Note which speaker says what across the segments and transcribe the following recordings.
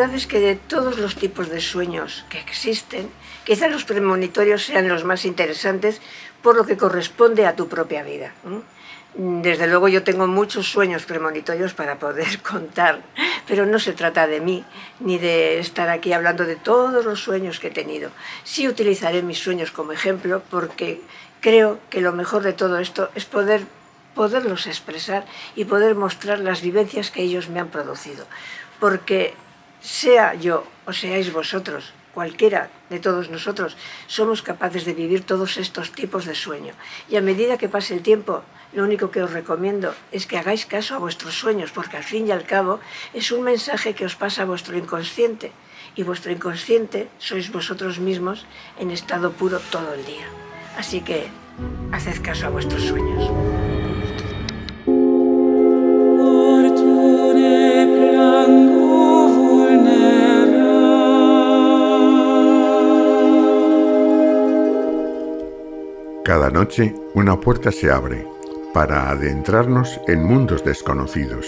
Speaker 1: verdad es que de todos los tipos de sueños que existen, quizás los premonitorios sean los más interesantes por lo que corresponde a tu propia vida. Desde luego yo tengo muchos sueños premonitorios para poder contar, pero no se trata de mí, ni de estar aquí hablando de todos los sueños que he tenido. Sí utilizaré mis sueños como ejemplo porque creo que lo mejor de todo esto es poderlos expresar y poder mostrar las vivencias que ellos me han producido. Porque sea yo o seáis vosotros, cualquiera de todos nosotros, somos capaces de vivir todos estos tipos de sueño. Y a medida que pase el tiempo, lo único que os recomiendo es que hagáis caso a vuestros sueños, porque al fin y al cabo es un mensaje que os pasa a vuestro inconsciente. Y vuestro inconsciente sois vosotros mismos en estado puro todo el día. Así que haced caso a vuestros sueños.
Speaker 2: Cada noche una puerta se abre para adentrarnos en mundos desconocidos.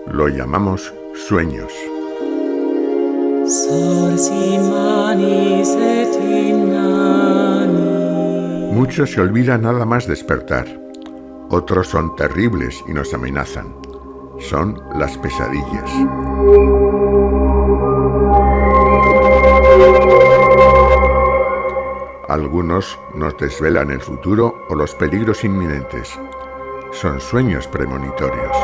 Speaker 2: Lo llamamos sueños. Muchos se olvidan nada más despertar. Otros son terribles y nos amenazan. Son las pesadillas. Algunos nos desvelan el futuro o los peligros inminentes. Son sueños premonitorios.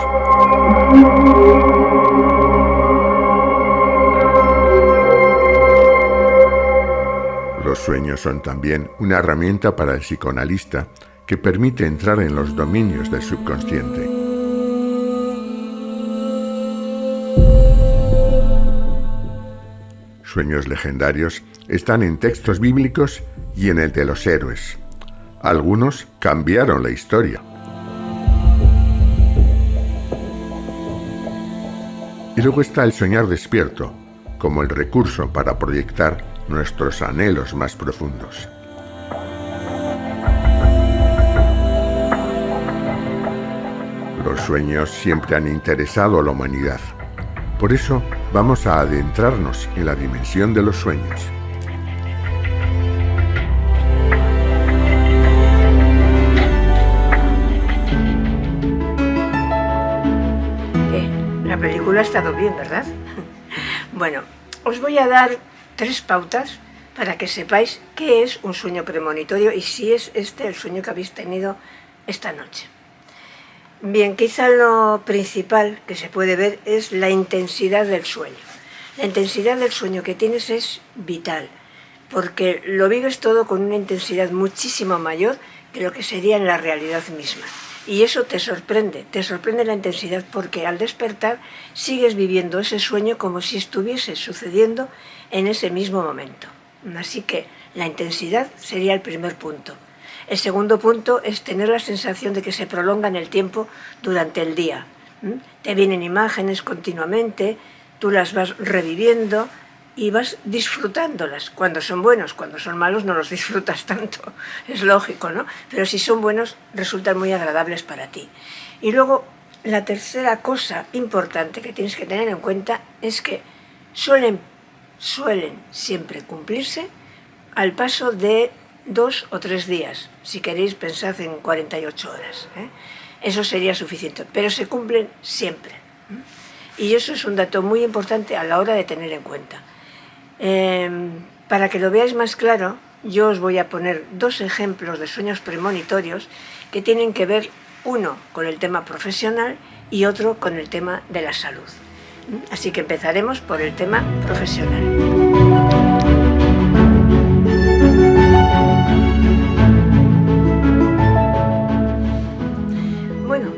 Speaker 2: Los sueños son también una herramienta para el psicoanalista que permite entrar en los dominios del subconsciente. Sueños legendarios están en textos bíblicos y en el de los héroes. Algunos cambiaron la historia. Y luego está el soñar despierto, como el recurso para proyectar nuestros anhelos más profundos. Los sueños siempre han interesado a la humanidad. Por eso vamos a adentrarnos en la dimensión de los sueños.
Speaker 1: La película ha estado bien, ¿verdad? Bueno, os voy a dar 3 pautas para que sepáis qué es un sueño premonitorio y si es este el sueño que habéis tenido esta noche. Bien, quizá lo principal que se puede ver es la intensidad del sueño. La intensidad del sueño que tienes es vital, porque lo vives todo con una intensidad muchísimo mayor que lo que sería en la realidad misma. Y eso te sorprende la intensidad, porque al despertar sigues viviendo ese sueño como si estuviese sucediendo en ese mismo momento. Así que la intensidad sería el primer punto. El segundo punto es tener la sensación de que se prolonga en el tiempo durante el día. Te vienen imágenes continuamente, tú las vas reviviendo y vas disfrutándolas. Cuando son buenos, cuando son malos no los disfrutas tanto, es lógico, ¿no? Pero si son buenos resultan muy agradables para ti. Y luego la tercera cosa importante que tienes que tener en cuenta es que suelen siempre cumplirse al paso de 2 o 3 días. Si queréis, pensad en 48 horas. Eso sería suficiente, pero se cumplen siempre. Y eso es un dato muy importante a la hora de tener en cuenta. Para que lo veáis más claro, yo os voy a poner 2 ejemplos de sueños premonitorios que tienen que ver, uno con el tema profesional y otro con el tema de la salud. Así que empezaremos por el tema profesional.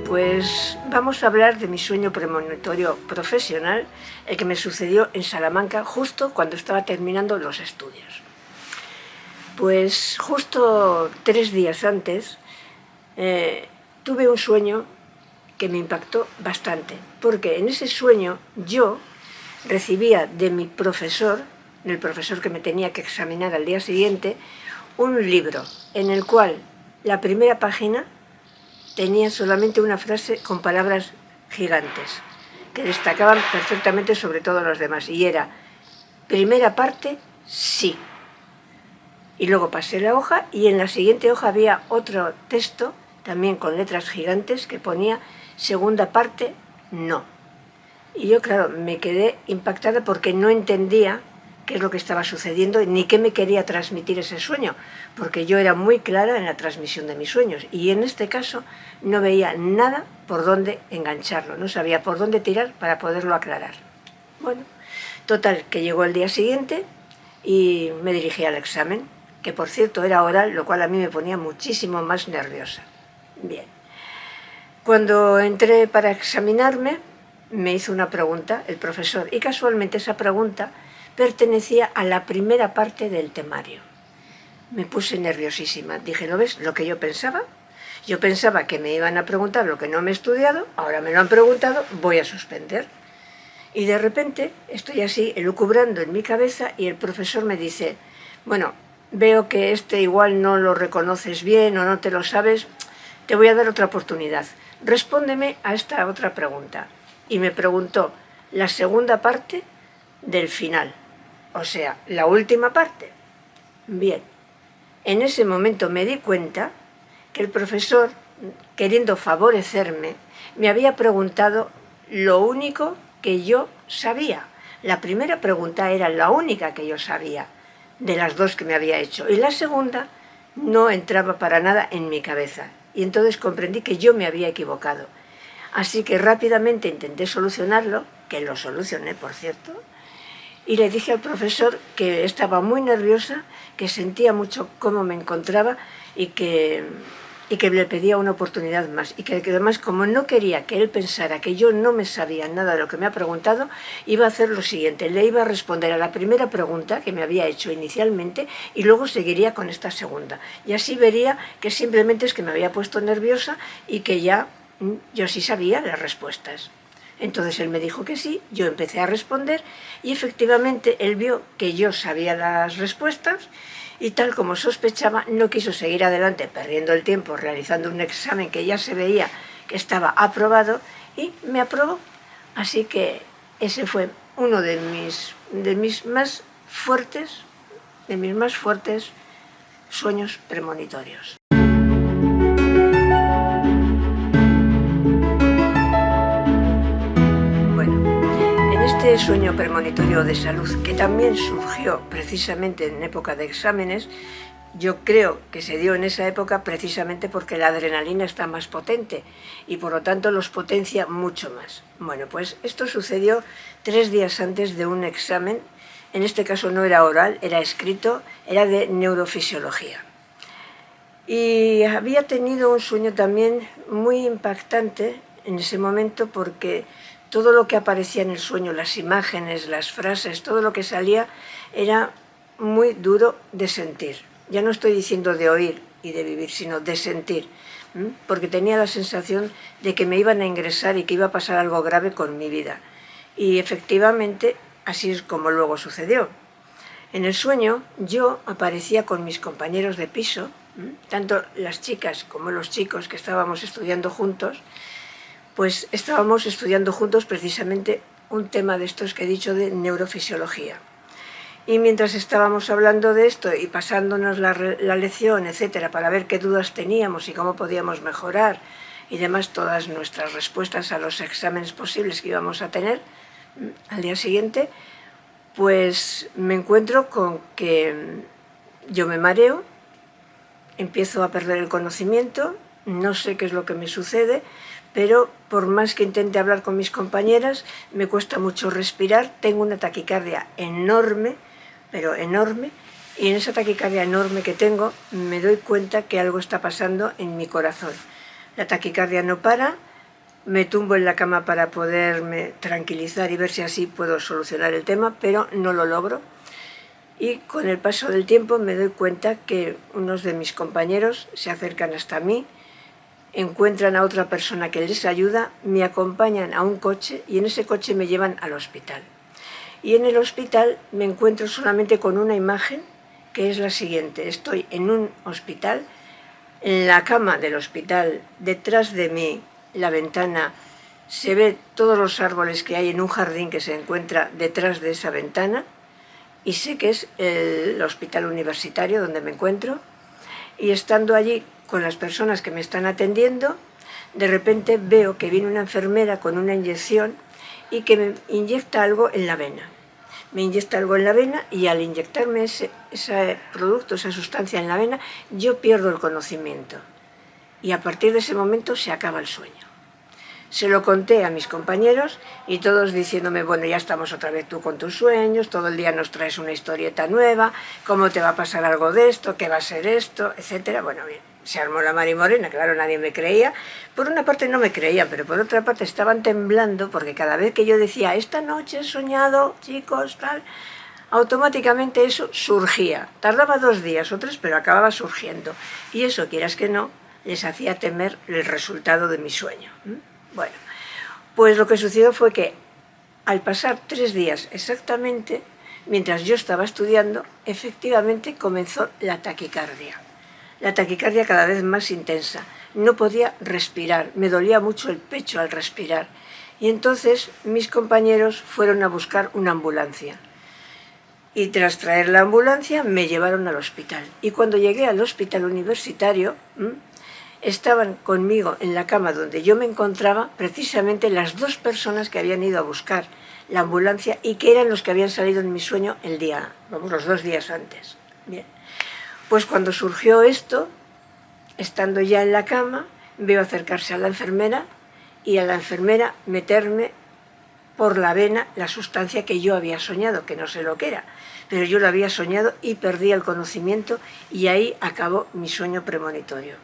Speaker 1: Pues vamos a hablar de mi sueño premonitorio profesional, el que me sucedió en Salamanca justo cuando estaba terminando los estudios. Pues justo 3 días antes tuve un sueño que me impactó bastante, porque en ese sueño yo recibía de mi profesor, del profesor que me tenía que examinar al día siguiente, un libro en el cual la primera página tenía solamente una frase con palabras gigantes, que destacaban perfectamente sobre todos los demás, y era, primera parte, sí. Y luego pasé la hoja y en la siguiente hoja había otro texto, también con letras gigantes, que ponía, segunda parte, no. Y yo, claro, me quedé impactada porque no entendía qué es lo que estaba sucediendo ni qué me quería transmitir ese sueño, porque yo era muy clara en la transmisión de mis sueños y en este caso no veía nada por dónde engancharlo, no sabía por dónde tirar para poderlo aclarar. Bueno, total, que llegó el día siguiente y me dirigí al examen, que por cierto era oral, lo cual a mí me ponía muchísimo más nerviosa. Bien, cuando entré para examinarme, me hizo una pregunta el profesor y casualmente esa pregunta pertenecía a la primera parte del temario. Me puse nerviosísima. Dije, ¿no ves lo que yo pensaba? Yo pensaba que me iban a preguntar lo que no me he estudiado, ahora me lo han preguntado, voy a suspender. Y de repente estoy así elucubrando en mi cabeza y el profesor me dice, bueno, veo que igual no lo reconoces bien o no te lo sabes, te voy a dar otra oportunidad. Respóndeme a esta otra pregunta. Y me preguntó la segunda parte del final, o sea, la última parte. Bien, en ese momento me di cuenta que el profesor, queriendo favorecerme, me había preguntado lo único que yo sabía. La primera pregunta era la única que yo sabía de las dos que me había hecho y la segunda no entraba para nada en mi cabeza. Y entonces comprendí que yo me había equivocado. Así que rápidamente intenté solucionarlo, que lo solucioné, por cierto, y le dije al profesor que estaba muy nerviosa, que sentía mucho cómo me encontraba y que le pedía una oportunidad más. Y que además, como no quería que él pensara que yo no me sabía nada de lo que me ha preguntado, iba a hacer lo siguiente. Le iba a responder a la primera pregunta que me había hecho inicialmente y luego seguiría con esta segunda. Y así vería que simplemente es que me había puesto nerviosa y que ya yo sí sabía las respuestas. Entonces él me dijo que sí, yo empecé a responder y efectivamente él vio que yo sabía las respuestas y tal como sospechaba no quiso seguir adelante perdiendo el tiempo realizando un examen que ya se veía que estaba aprobado y me aprobó. Así que ese fue uno de mis más fuertes sueños premonitorios. Este sueño premonitorio de salud, que también surgió precisamente en época de exámenes, yo creo que se dio en esa época precisamente porque la adrenalina está más potente y por lo tanto los potencia mucho más. Bueno, pues esto sucedió 3 días antes de un examen, en este caso no era oral, era escrito, era de neurofisiología. Y había tenido un sueño también muy impactante en ese momento porque todo lo que aparecía en el sueño, las imágenes, las frases, todo lo que salía era muy duro de sentir. Ya no estoy diciendo de oír y de vivir, sino de sentir, porque tenía la sensación de que me iban a ingresar y que iba a pasar algo grave con mi vida. Y efectivamente así es como luego sucedió. En el sueño yo aparecía con mis compañeros de piso, tanto las chicas como los chicos que estábamos estudiando juntos, pues estábamos estudiando juntos precisamente un tema de estos que he dicho de neurofisiología. Y mientras estábamos hablando de esto y pasándonos la lección, etcétera, para ver qué dudas teníamos y cómo podíamos mejorar y demás, todas nuestras respuestas a los exámenes posibles que íbamos a tener al día siguiente, pues me encuentro con que yo me mareo, empiezo a perder el conocimiento, no sé qué es lo que me sucede, pero por más que intente hablar con mis compañeras, me cuesta mucho respirar, tengo una taquicardia enorme, pero enorme, y en esa taquicardia enorme que tengo me doy cuenta que algo está pasando en mi corazón. La taquicardia no para, me tumbo en la cama para poderme tranquilizar y ver si así puedo solucionar el tema, pero no lo logro. Y con el paso del tiempo me doy cuenta que unos de mis compañeros se acercan hasta mí, encuentran a otra persona que les ayuda, me acompañan a un coche y en ese coche me llevan al hospital. Y en el hospital me encuentro solamente con una imagen que es la siguiente. Estoy en un hospital, en la cama del hospital, detrás de mí la ventana se ve todos los árboles que hay en un jardín que se encuentra detrás de esa ventana, y sé que es el hospital universitario donde me encuentro, y estando allí con las personas que me están atendiendo, de repente veo que viene una enfermera con una inyección y que me inyecta algo en la vena. Me inyecta algo en la vena y al inyectarme ese producto, esa sustancia en la vena, yo pierdo el conocimiento. Y a partir de ese momento se acaba el sueño. Se lo conté a mis compañeros y todos diciéndome, bueno, ya estamos otra vez tú con tus sueños, todo el día nos traes una historieta nueva, ¿cómo te va a pasar algo de esto? ¿Qué va a ser esto? Etcétera. Bueno, bien, se armó la marimorena, claro, nadie me creía. Por una parte no me creían, pero por otra parte estaban temblando porque cada vez que yo decía, esta noche he soñado, chicos, tal, automáticamente eso surgía. Tardaba 2 días o 3, pero acababa surgiendo. Y eso, quieras que no, les hacía temer el resultado de mi sueño. Bueno, pues lo que sucedió fue que al pasar 3 días exactamente, mientras yo estaba estudiando, efectivamente comenzó la taquicardia. La taquicardia cada vez más intensa. No podía respirar, me dolía mucho el pecho al respirar. Y entonces mis compañeros fueron a buscar una ambulancia. Y tras traer la ambulancia me llevaron al hospital. Y cuando llegué al hospital universitario, estaban conmigo en la cama donde yo me encontraba precisamente las 2 personas que habían ido a buscar la ambulancia y que eran los que habían salido en mi sueño los 2 días antes. Bien. Pues cuando surgió esto, estando ya en la cama, veo acercarse a la enfermera y a la enfermera meterme por la vena la sustancia que yo había soñado, que no sé lo que era, pero yo lo había soñado y perdí el conocimiento y ahí acabó mi sueño premonitorio.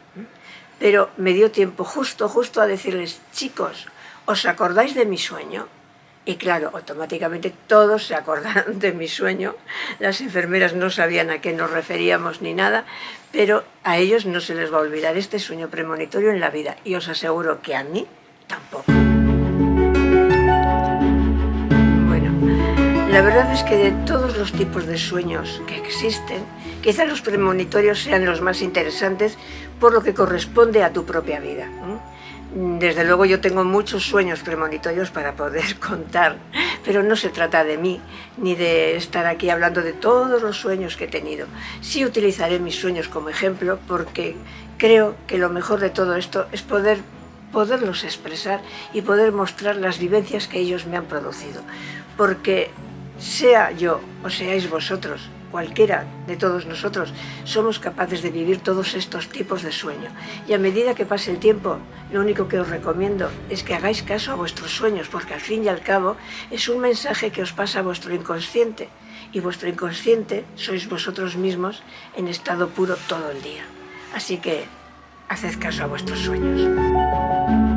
Speaker 1: Pero me dio tiempo justo a decirles, chicos, ¿os acordáis de mi sueño? Y claro, automáticamente todos se acordaron de mi sueño. Las enfermeras no sabían a qué nos referíamos ni nada, pero a ellos no se les va a olvidar este sueño premonitorio en la vida. Y os aseguro que a mí tampoco. Bueno, la verdad es que de todos los tipos de sueños que existen, quizás los premonitorios sean los más interesantes por lo que corresponde a tu propia vida. Desde luego yo tengo muchos sueños premonitorios para poder contar, pero no se trata de mí, ni de estar aquí hablando de todos los sueños que he tenido. Sí utilizaré mis sueños como ejemplo porque creo que lo mejor de todo esto es poderlos expresar y poder mostrar las vivencias que ellos me han producido. Porque sea yo o seáis vosotros, cualquiera de todos nosotros, somos capaces de vivir todos estos tipos de sueño. Y a medida que pase el tiempo, lo único que os recomiendo es que hagáis caso a vuestros sueños, porque al fin y al cabo es un mensaje que os pasa a vuestro inconsciente. Y vuestro inconsciente sois vosotros mismos en estado puro todo el día. Así que haced caso a vuestros sueños.